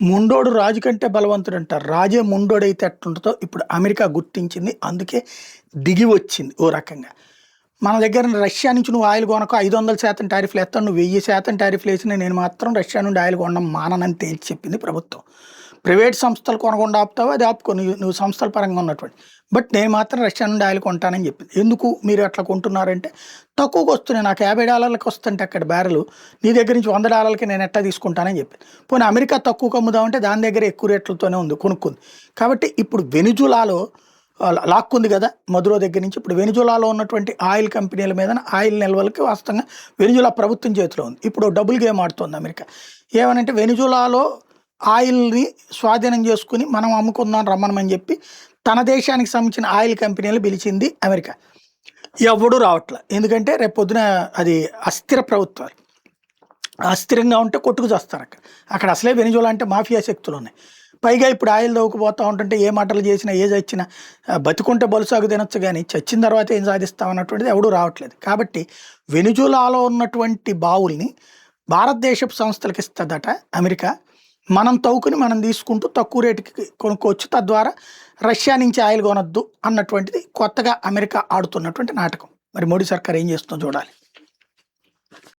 ముండోడు రాజు కంటే బలవంతుడు అంటారు. రాజే ముండోడైతే ఎట్లుంటుందో ఇప్పుడు అమెరికా గుర్తించింది. అందుకే దిగి వచ్చింది ఓ రకంగా. మన దగ్గర రష్యా నుంచి నువ్వు ఆయిల్ కొనకు 500% టారిఫ్లు ఎత్తాను, నువ్వు 1000% టారిఫ్లు వేసిన నేను మాత్రం రష్యా నుండి ఆయిల్ కొనడం మాననని తేల్చి చెప్పింది ప్రభుత్వం. ప్రైవేట్ సంస్థలు కొనకుండా ఆపుతావు, అది ఆపుకో, నువ్వు సంస్థల పరంగా ఉన్నటువంటి. బట్ నేను మాత్రం రష్యా నుండి ఆయిల్ కొంటానని చెప్పింది. ఎందుకు మీరు అట్లా కొంటున్నారంటే, తక్కువకి వస్తున్నాయి, నాకు $50 వస్తుంటే అక్కడ బ్యారెలు, నీ దగ్గర నుంచి $100 నేను ఎట్లా తీసుకుంటానని చెప్పింది. పోనీ అమెరికా తక్కువకు అమ్ముదామంటే దాని దగ్గర ఎక్కువ రేట్లతోనే ఉంది, కొనుక్కుంది. కాబట్టి ఇప్పుడు వెనిజులాలో లాక్కుంది కదా మధురో దగ్గర నుంచి. ఇప్పుడు వెనిజులాలో ఉన్నటువంటి ఆయిల్ కంపెనీల మీద ఆయిల్ నిల్వలకి వాస్తవంగా వెనిజులా ప్రభుత్వం చేతిలో ఉంది. ఇప్పుడు డబుల్ గేమ్ ఆడుతుంది అమెరికా. ఏమనంటే వెనిజులాలో ఆయిల్ని స్వాధీనం చేసుకుని మనం అమ్ముకుందాం రమ్మనమని చెప్పి తన దేశానికి సంబంధించిన ఆయిల్ కంపెనీలు పిలిచింది అమెరికా. ఎవడు రావట్లే, ఎందుకంటే రేపు పొద్దున అది అస్థిర ప్రభుత్వాలు. అస్థిరంగా ఉంటే కొట్టుకు చేస్తారు అక్కడ అసలే వెనిజులా అంటే మాఫియా శక్తులు ఉన్నాయి. పైగా ఇప్పుడు ఆయిల్ దవ్వుకుపోతూ ఉంటుంటే ఏ మాటలు చేసినా ఏ చచ్చినా బతికుంటే బలుసాగు తినొచ్చు, కానీ చచ్చిన తర్వాత ఏం సాధిస్తామన్నటువంటిది ఎవడూ రావట్లేదు. కాబట్టి వెనిజులాలో ఉన్నటువంటి బావుల్ని భారతదేశపు సంస్థలకు ఇస్తుందట అమెరికా. మనం తవ్వుకుని మనం తీసుకుంటూ తక్కువ రేటుకి కొనుక్కోవచ్చు, తద్వారా రష్యా నుంచి ఆయిల్ కొనొద్దు అన్నటువంటిది కొత్తగా అమెరికా ఆడుతున్నటువంటి నాటకం. మరి మోడీ సర్కార్ ఏం చేస్తుందో చూడాలి.